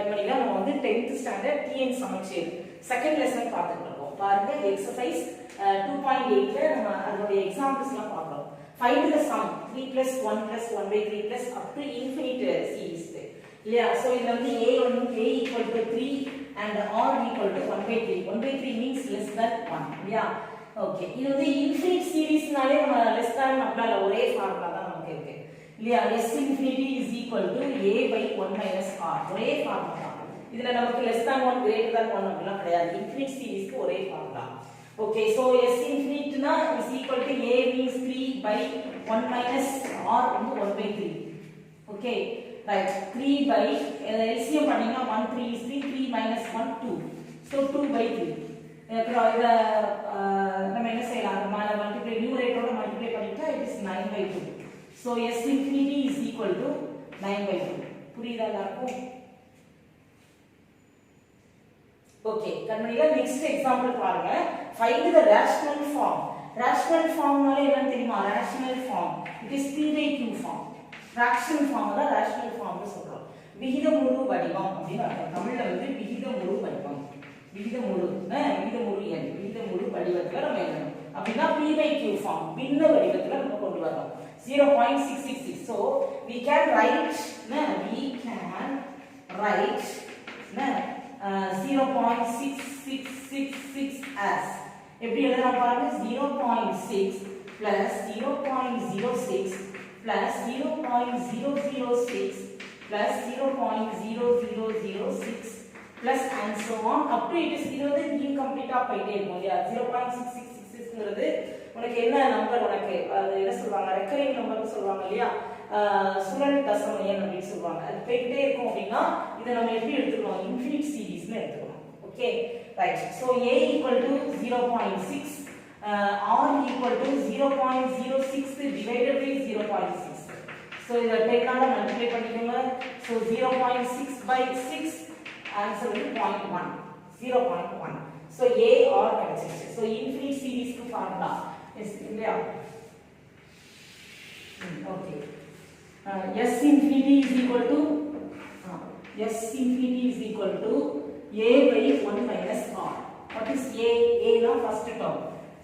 கண்மணில நம்ம வந்து 10th standard TN சமச்சீர் செகண்ட் லெசன் பார்த்துட்டு இருக்கோம். பாருங்க எக்ஸர்சைஸ் 2.8ல நம்ம அதோட எக்ஸாம்பிள்ஸ்லாம் பார்க்கறோம். Find the sum 3 plus 1 plus 1 by 3 plus up to infinite series. இல்லையா? So இதுல வந்து a equal to 3 and r equal to 1 by 3. 1 by 3 means less than 1. இல்லையா? ஓகே. இது வந்து infinite seriesனாலே நம்ம less than அப்படில ஒரே ஃபார்முலா தான் நமக்கு இருக்கு. இல்லையா? s infinity is equal to a by 1 minus r. ஒரே ஃபார்முலா தான். இதுல நமக்கு less than 1 greater than 1 அப்படிலாம் கிடையாது. infinite seriesக்கு ஒரே formula. Okay, so s infinity na is equal to a means 3 by 1 minus r into 1 by 3. Okay, right. 3 by LCM பண்ணீங்கன்னா 1 3 is 3, 3 minus 1 2. So 2 by 3. அப்புறம் இத நம்ம என்ன செய்யலாம்? மேல மல்டிப்ளை நியூமரேட்டரோட மல்டிப்ளை பண்ணிட்டா it is 9 by 2. So s infinity is equal to 9 by 2. புரியுதா எல்லாருக்கும்? Okay, கண்மணில next example பாருங்க. Find the rational form. Rational form நால என்ன தெரியுமா? Rational form. It is p by q form. Fraction form தான் rational form னு சொல்றோம். விகிதமுறு வடிவம் அப்படினு அர்த்தம். தமிழ்ல வந்து விகிதமுறு வடிவம். விகிதமுறு எண் விகிதமுறு வடிவத்துல நம்ம எழுதணும். அப்படினா p by q form பின்ன வடிவத்துல நம்ம கொண்டு வரணும். 0.666. So we can write 0.6666 as எப்படி எழுதலாம் பாருங்க 0.6 plus 0.06 plus 0.006 plus 0.0006 plus and so on up to it is இது வந்து இன்கம்ப்ளீட்டா போயிட்டே இருக்கும் இல்லையா 0.6666ங்கிறது உனக்கு என்ன நம்பர் உனக்கு அது என்ன சொல்வாங்க ரெக்கரிங் நம்பர்னு சொல்வாங்க இல்லையா சுழல் தசம எண் அப்படி சொல்வாங்க அது போயிட்டே இருக்கும் அப்படினா இத நம்ம எப்படி எடுத்துக்கலாம் இன்ஃபினிட் சீரிஸ்னு எடுத்துக்கலாம் okay right so a equal to 0.6 r equal to 0.06 divided by 0.6 so இத 10 ஆல மல்டிப்ளை பண்ணிக்கோங்க so 0.6 by 6 answer is 0.1 0.1 so a r கிடைச்சிருச்சு so infinite series க்கு ஃபார்முலா is இல்லையா okay s infinity is equal to a by 1 minus r. What is a? A na first term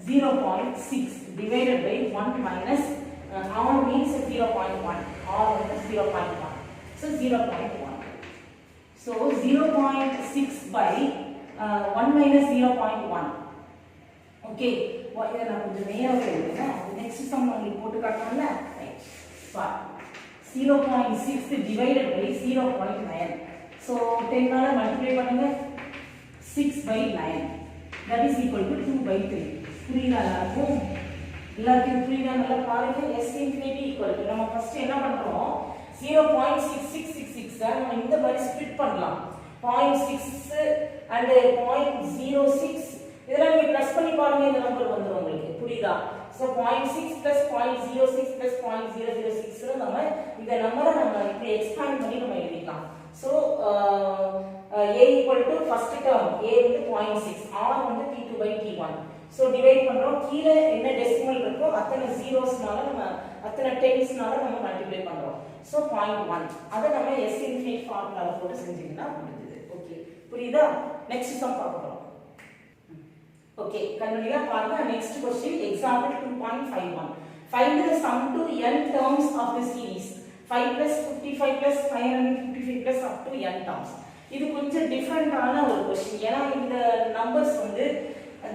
0.6 divided by 1 minus r means 0.1. R is 0.1. So 0.1. So 0.6 by 1 minus 0.1. Okay. What is na konjam நேரா எழுதுங்க. Next sum உங்களுக்கு போட்டு காட்டணும்ல. Right. So 0.6 divided by 0.9. So 10 ஆல multiply பண்ணுங்க 6 by 9 that is equal to 2 by 3 புரியுதா எல்லாருக்கும் புரியுதா நல்லா பாருங்க s infinity equal to நம்ம ஃபர்ஸ்ட் என்ன பண்றோம் 0.6666 நம்ம இந்த மாதிரி ஸ்ப்ளிட் பண்ணலாம் 0.6 and 0.06 இதெல்லாம் நீங்க பிளஸ் பண்ணி பாருங்க இந்த நம்பர் வந்துரும் உங்களுக்கு புரியுதா so 0.6 plus 0.06 plus 0.006 நம்ம இந்த நம்பரை நம்ம இப்படி எக்ஸ்பாண்ட் பண்ணி நம்ம எழுதிக்கலாம் so a equal to first term a வந்து 0.6 r வந்து t2 by t1 so divide பண்றோம் கீழ என்ன டெசிமல் இருக்கோ அத்தனை zeros-னால நம்ம அத்தனை tens-னால நம்ம மல்டிப்ளை பண்றோம் so 0.1 அத நம்ம s infinite ஃபார்முலால போட்டு செஞ்சீங்கன்னா முடிஞ்சது ஓகே புரியுதா நெக்ஸ்ட் சம் பார்க்கலாம் okay கண்மணிகளா பாருங்க next question example 2.51 find the sum to n terms of the series 5 plus 55 plus 555 plus up to n terms இது கொஞ்சம் டிஃபரண்டான ஒரு क्वेश्चन ஏனா இந்த நம்பர்ஸ் வந்து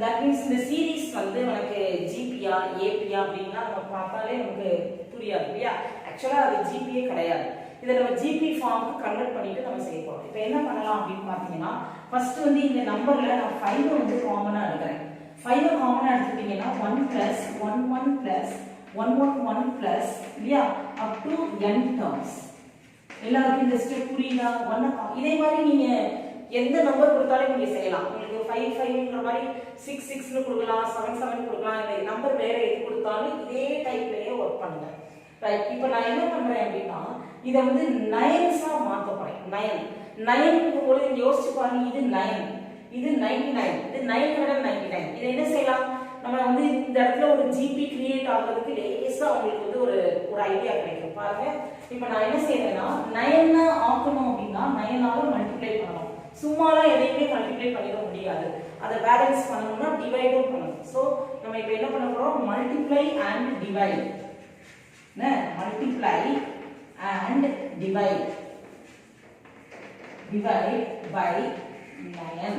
that means இந்த சீரிஸ் வந்து நமக்கு ஜிபியா ஏபியா அப்படினா நம்ம பார்த்தாலே நமக்கு புரியாது இல்லையா एक्चुअली அது ஜிபியே கிடையாது இத நம்ம ஜிபி ஃபார்முக்கு கன்வர்ட் பண்ணிட்டு நம்ம செய்ய போறோம் இப்போ என்ன பண்ணலாம் அப்படி பாத்தீங்கன்னா ஃபர்ஸ்ட் வந்து இந்த நம்பர்ல நான் 5 வந்து காமனா எடுக்கறேன் 5 காமனா எடுத்துட்டீங்கன்னா 1 plus 11 plus 111 plus இல்லையா up to n terms எல்லாருக்கும் இந்த ஸ்டெப் புரியுதா இதே மாதிரி நீங்க எந்த நம்பர் கொடுத்தாலும் நீங்க செய்யலாம் உங்களுக்கு 55ங்கற மாதிரி 66 னு கொடுக்கலாம் 77 கொடுக்கலாம் இந்த நம்பர் வேற எது கொடுத்தாலும் இதே டைப்லயே வர்க் பண்ணுங்க ரைட் இப்போ நான் என்ன பண்றேன் அப்படினா இத வந்து 9s-ஆ மாத்த போறேன் 9 க்கு போல யோசிச்சு பாருங்க இது 9 இது 99 இது 999 இத என்ன செய்யலாம் நம்ம வந்து இந்த இடத்துல ஒரு ஜிபி கிரியேட் ஆகிறதுக்கு லேசா உங்களுக்கு வந்து ஒரு ஒரு ஐடியா கிடைக்கும் பாருங்க. இப்போ நான் என்ன செய்யறேன்னா 9 ஆக்கணும் அப்படின்னா 9ஆல மல்டிப்ளை பண்ணணும். சும்மாலாம் எதையுமே மல்டிப்ளை பண்ணிட முடியாது. அதை பேலன்ஸ் பண்ணணும்னா டிவைடும் பண்ணணும். ஸோ நம்ம இப்போ என்ன பண்ண போறோம், multiply and divide. Multiply and divide by 9,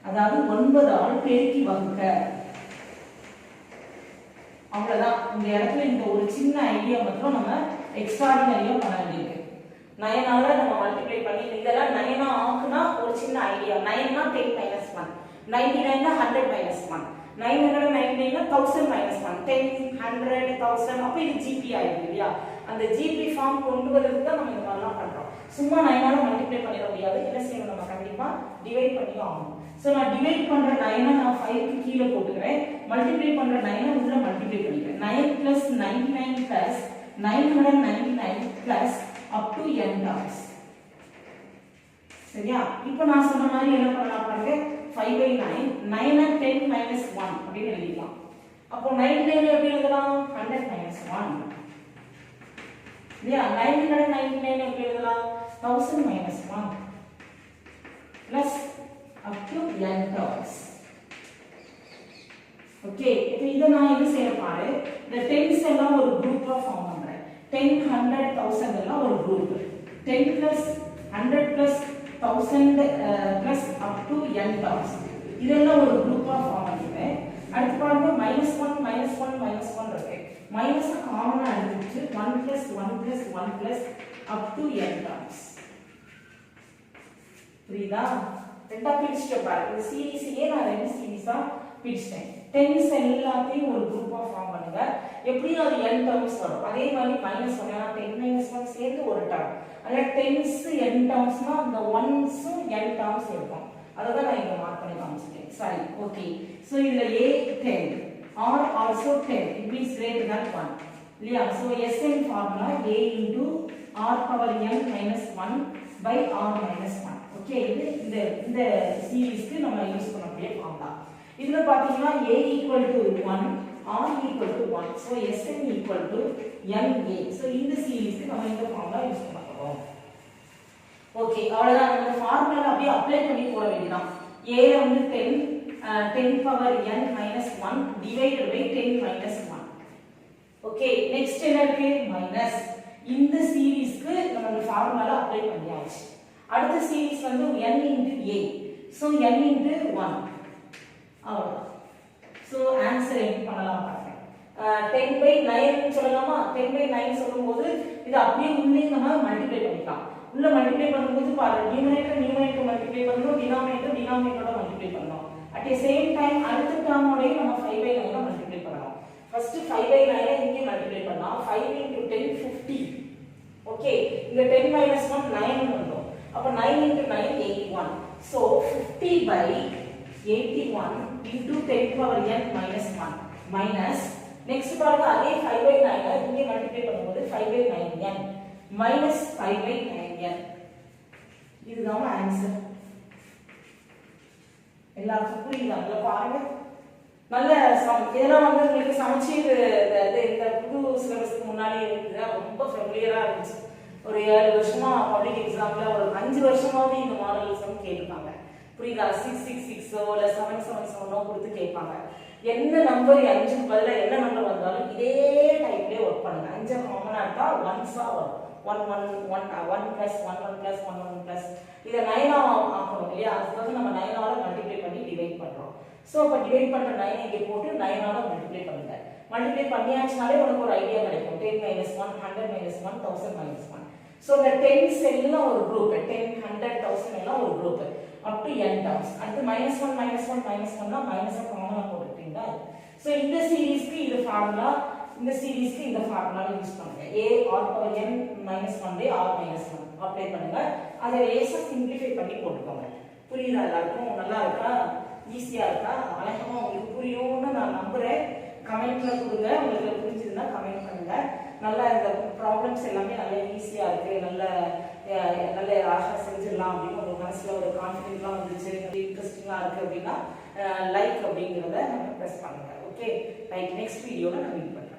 அதாவது 9ஆல் பெருக்கி வகுக்க. அவ்வளவுதான். இந்த இடத்துல இந்த ஒரு சின்ன ஐடியா மட்டும் நம்ம எக்ஸ்ட்ராடினரியா பண்ண வேண்டியிருக்கு. 9ஆல நம்ம மல்டிப்ளை பண்ணி இதெல்லாம் 9ஆ ஆக்குனா ஒரு சின்ன ஐடியா. 9னா 10 - 1, 99னா 100 - 1, 999னா 1000 - 1, 10 100 1000. அப்ப இது ஜிபி ஆயிடுது இல்லையா? அந்த ஜிபி ஃபார்ம் கொண்டு வரதுக்கு தான் நம்ம இந்த மாதிரிலாம் பண்றோம். சும்மா 9ஆல மல்டிப்ளை பண்ணிட முடியாது. என்ன செய்யணும், நம்ம கண்டிப்பா டிவைட் பண்ணி ஆகணும். சோ நான் டிவைட் பண்ற 9 நான் 5க்கு கீழ போட்டுக்கிறேன். மல்டிப்ளை பண்ற 9 உள்ள மல்டிப்ளை பண்ணிக்கிறேன். 9 + 99 + 999 plus up to n terms. சரியா? இப்போ நான் சொன்ன மாதிரி என்ன பண்ணலாம் பாருங்க. 5/9 9 and 10 - 1 அப்படி எழுதிக்கலாம். அப்போ 99 எப்படி எழுதலாம்? 100 - 1. இல்லையா? 999 எப்படி எழுதலாம்? 1000 - 1 plus up to n terms. Okay, இப்போ இத நான் என்ன செய்ய பாரு, இந்த 10s எல்லாம் ஒரு குரூப்பா ஃபார்ம் பண்றேன். 10 100 1000 எல்லாம் ஒரு group. 10 plus 100 plus 1000 plus up to n terms இதெல்லாம் ஒரு குரூப்பா ஃபார்ம் பண்ணிட்டேன். அடுத்து பாருங்க -1 -1 -1 இருக்கு. மைனஸ் காமனா எடுத்துட்டு 1 plus 1 plus 1 plus up to n terms. புரியுதா? ரெண்டா பிரிச்சுட்டு பாரு. இந்த சீரிஸையே நான் ரெண்டு சீரிஸா பிரிச்சிட்டேன். 10s எல்லாத்தையும் ஒரு குரூப்பா ஃபார்ம் பண்ணுங்க. எப்படியும் அது n டர்ம்ஸ் வரும். அதே மாதிரி -1 10 - 1 சேர்ந்து ஒரு டர்ம். அதனால 10s n டர்ம்ஸ்னா அந்த 1s n டர்ம்ஸ் இருக்கும். அததான் நான் இங்க மார்க் பண்ணி காமிச்சிட்டேன். சரி, ஓகே. சோ இதுல a 10 or also 10 it means greater than 1. இல்லையா? So Sn formula a into r power n minus 1 by r minus 1. Okay, இது இந்த சீரிஸ்க்கு நம்ம யூஸ் பண்ணக்கூடிய ஃபார்முலா. இதுல பாத்தீங்கன்னா a equal to 1 r equal to 1. so Sn equal to na. so இந்த சீரிஸ்க்கு நம்ம இந்த ஃபார்முலா யூஸ் பண்ண போறோம். ஓகே, அவ்வளவுதான். இந்த ஃபார்முலா அப்படியே அப்ளை பண்ணி போட வேண்டியதான். a வந்து 10 power n minus 1 divided by 10 minus 1. Okay, next என்ன இருக்கு? மைனஸ். இந்த சீரிஸ்க்கு நம்ம இந்த ஃபார்முலா அப்ளை பண்ணியாச்சு. அடுத்த சீரிஸ் வந்து n into a. so n into 1. அவ்வளவுதான். சோ ஆன்சர் எப்படி பண்ணலாம் பாருங்க. 10/9 சொல்லலாமா? 10/9 சொல்லும்போது இது அப்படியே உள்ளே நம்ம மல்டிப்ளை பண்ணிக்கலாம். உள்ள மல்டிப்ளை பண்ணும்போது பாருங்க, நியூமரேட்டர் மல்டிப்ளை பண்ணனும், டினாமினேட்டரோட மல்டிப்ளை பண்ணனும். at the same time அடுத்த டேர்மோடே நம்ம 5/9 மல்டிப்ளை பண்ணலாம். ஃபர்ஸ்ட் 5/9 இங்கே மல்டிப்ளை பண்ணலாம். 5 into 10 50. ஓகே, இங்க 10 - 1 9 வரும். அப்ப 9 into 9 81. so 50/81 into 10 power n minus 1 minus next பாருங்க, அதே 5/9 இங்கே மல்டிப்ளை பண்ணும்போது 5/9n minus 5/9n. இதுதான் ஆன்சர். எல்லாருக்கும் புரியுதா? பாருங்க, நல்ல இதெல்லாம் வந்து உங்களுக்கு சமைச்சு இந்த புது சிலபஸ்க்கு முன்னாடி ரொம்ப ஃபெமிலியரா இருந்துச்சு. ஒரு 7 வருஷமா பப்ளிக் எக்ஸாம்ல ஒரு 5 வருஷமாவே இந்த மாடல் எக்ஸாம் கேட்பாங்க. புரியுதா? 666 இல்ல 777 கொடுத்து கேட்பாங்க. என்ன நம்பர் 5க்கு பதிலா என்ன நம்பர் வந்தாலும் இதே டைப்லயே ஒர்க் பண்ணுங்க. 5 காமனா இருக்கா 1s வரும். 1 1 1 1 plus 1 1 plus 1 1 plus இத 9 ஆக்கணும் இல்லையா? அதுக்கு நம்ம 9 ஆல மல்டிப்ளை பண்ணி டிவைட் பண்றோம். சோ அப்ப டிவைட் பண்ற 9 இங்க போட்டு 9 ஆல மல்டிப்ளை பண்ணுங்க. மல்டிப்ளை பண்ணியாச்சுனாலே உங்களுக்கு ஒரு ஐடியா கிடைக்கும். 10 - 1 100 - 1 1000 - 1. சோ இந்த 10s எல்லாம் ஒரு குரூப், 10 100 1000 எல்லாம் ஒரு group up to n terms. அடுத்து -1 -1 -1 னா மைனஸ் காமனா போட்டுட்டீங்களா? சோ இந்த சீரிஸ்க்கு இந்த ஃபார்முலா, இந்த சீரிஸ்க்கு இந்த ஃபார்முலா யூஸ் பண்ணுங்க. a r power n minus 1 by r minus 1 apply பண்ணுங்க. அதை லேசா சிம்பிளிஃபை பண்ணி போட்டுக்கோங்க. புரியுதா? எல்லாருக்கும் நல்லா இருக்கா? ஈஸியா இருக்கா? அழகமா உங்களுக்கு புரியும்னு நான் நம்புறேன். கமெண்ட்ல கொடுங்க. உங்களுக்கு புரிஞ்சதுன்னா கமெண்ட் பண்ணுங்க. நல்லா இந்த ப்ராப்ளம்ஸ் எல்லாமே நல்லா ஈஸியா இருக்கு, நல்ல அழகா செஞ்சிடலாம் அப்படின்னு உங்க மனசுல ஒரு கான்ஃபிடென்ட்லாம் வந்துச்சு, இன்ட்ரெஸ்டிங்கா இருக்கு அப்படின்னா லைக் அப்படிங்கிறத நம்ம ப்ரெஸ் பண்ணுங்க. ஓகே ரைட் நெக்ஸ்ட் வீடியோல நான் மீட் பண்றேன்